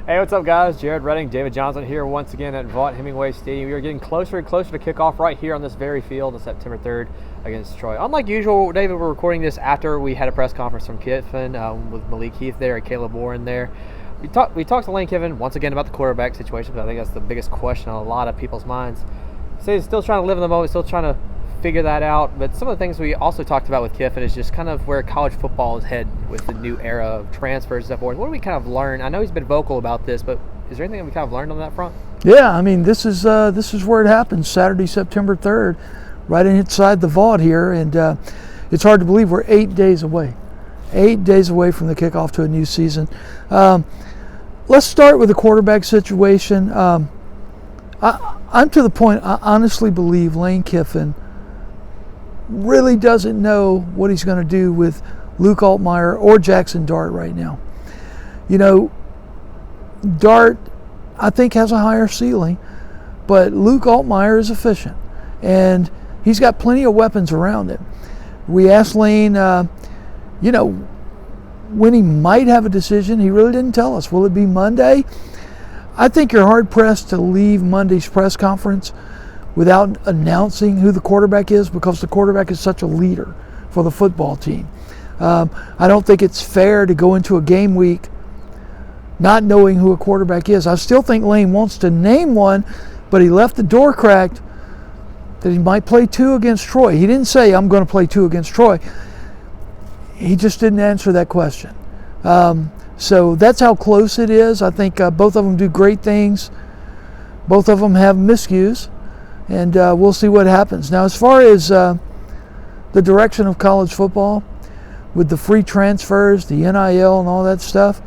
Hey, what's up, guys? Jared Redding, David Johnson here once again at Vaught Hemingway Stadium. We are getting closer and closer to kickoff right here on this very field on September 3rd against Troy. Unlike usual, David, we're recording this after we had a press conference from Kiffin with Malik Heath there and Caleb Warren there. We talked to Lane Kiffin once again about the quarterback situation, because I think that's the biggest question on a lot of people's minds. So he's still trying to live in the moment, still trying to figure that out. But some of the things we also talked about with Kiffin is just kind of where college football is headed with the new era of transfers and stuff forth. What do we kind of learn? I know he's been vocal about this, but is there anything that we kind of learned on that front? Yeah, I mean, this is where it happens, Saturday, September 3rd, right inside the Vaught here, and it's hard to believe we're 8 days away. 8 days away from the kickoff to a new season. Let's start with the quarterback situation. I'm to the point, I honestly believe Lane Kiffin really doesn't know what he's going to do with Luke Altmyer or Jackson Dart right now. You know, Dart, I think, has a higher ceiling, but Luke Altmyer is efficient, and he's got plenty of weapons around him. We asked Lane, when he might have a decision. He really didn't tell us. Will it be Monday? I think you're hard-pressed to leave Monday's press conference without announcing who the quarterback is, because the quarterback is such a leader for the football team. I don't think it's fair to go into a game week not knowing who a quarterback is. I still think Lane wants to name one, but he left the door cracked that he might play 2 against Troy. He didn't say, I'm going to play 2 against Troy. He just didn't answer that question. So that's how close it is. I think both of them do great things. Both of them have miscues, and we'll see what happens. Now, as far as the direction of college football, with the free transfers, the NIL and all that stuff,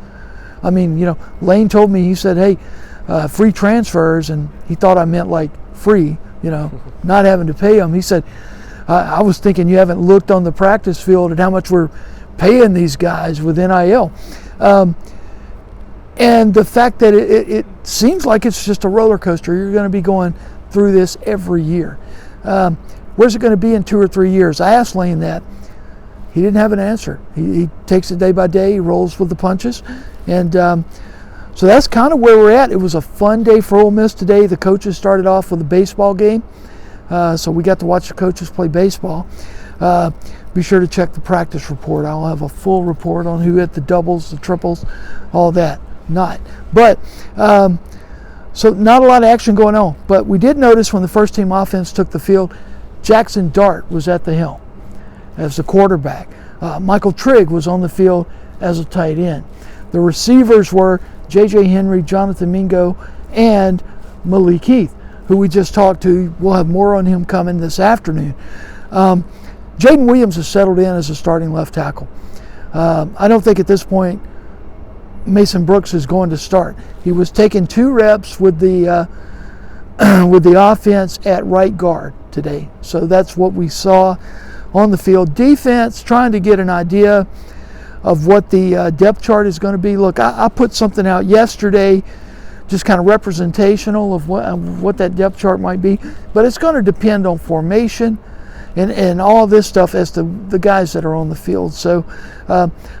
I mean, Lane told me, he said, hey, free transfers, and he thought I meant like free, not having to pay them. He said, I was thinking you haven't looked on the practice field at how much we're paying these guys with NIL. And the fact that it seems like it's just a roller coaster. You're going to be going through this every year. Where's it going to be in 2 or 3 years? I asked Lane that. He didn't have an answer. He takes it day by day. He rolls with the punches. And so that's kind of where we're at. It was a fun day for Ole Miss today. The coaches started off with a baseball game. So we got to watch the coaches play baseball. Be sure to check the practice report. I'll have a full report on who hit the doubles, the triples, all that. But so not a lot of action going on. But we did notice when the first team offense took the field, Jackson Dart was at the helm as the quarterback. Michael Trigg was on the field as a tight end. The receivers were J.J. Henry, Jonathan Mingo, and Malik Heath, who we just talked to. We'll have more on him coming this afternoon. Jaden Williams has settled in as a starting left tackle. I don't think at this point Mason Brooks is going to start. He was taking 2 reps with the offense at right guard today. So that's what we saw on the field. Defense, trying to get an idea of what the depth chart is going to be. Look, I put something out yesterday, just kind of representational of what that depth chart might be, but it's going to depend on formation and all this stuff as to the guys that are on the field. So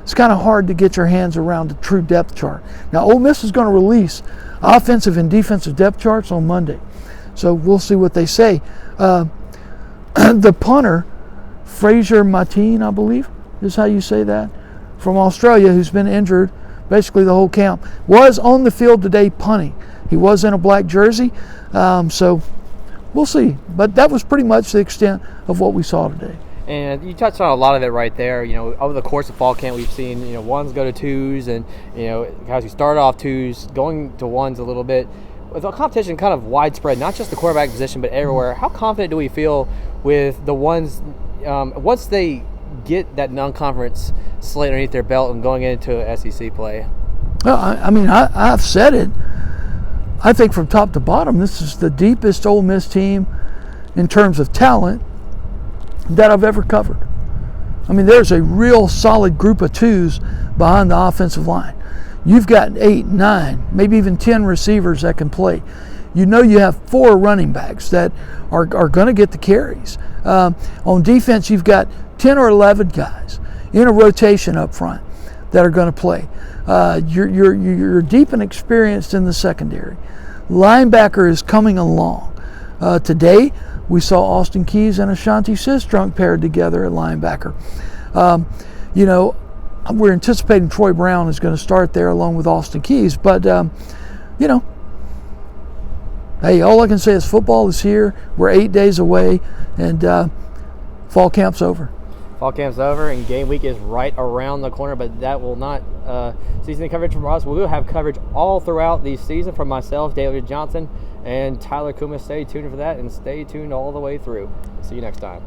it's kind of hard to get your hands around a true depth chart. Now, Ole Miss is going to release offensive and defensive depth charts on Monday, so we'll see what they say. The punter, Fraser Mateen, I believe is how you say that, from Australia, who's been injured basically the whole camp, was on the field today punting. He was in a black jersey, so we'll see. But that was pretty much the extent of what we saw today. And you touched on a lot of it right there. Over the course of fall camp, we've seen, ones go to 2s, and, guys who started off 2s, going to 1s a little bit. With the competition kind of widespread, not just the quarterback position, but everywhere, how confident do we feel with the ones once they get that non-conference slate underneath their belt and going into SEC play? Well, I've said it. I think from top to bottom, this is the deepest Ole Miss team in terms of talent that I've ever covered. There's a real solid group of 2s behind the offensive line. You've got 8, 9, maybe even 10 receivers that can play. You have 4 running backs that are going to get the carries. On defense, you've got 10 or 11 guys in a rotation up front that are going to play. You're deep and experienced in the secondary. Linebacker is coming along. Today, we saw Austin Keys and Ashanti Sistrunk paired together at linebacker. We're anticipating Troy Brown is going to start there along with Austin Keys, but hey, all I can say is football is here. We're 8 days away, and fall camp's over. Fall camp's over, and game week is right around the corner, but that will not season coverage from us. We will have coverage all throughout the season from myself, David Johnson, and Tyler Kuma. Stay tuned for that, and stay tuned all the way through. See you next time.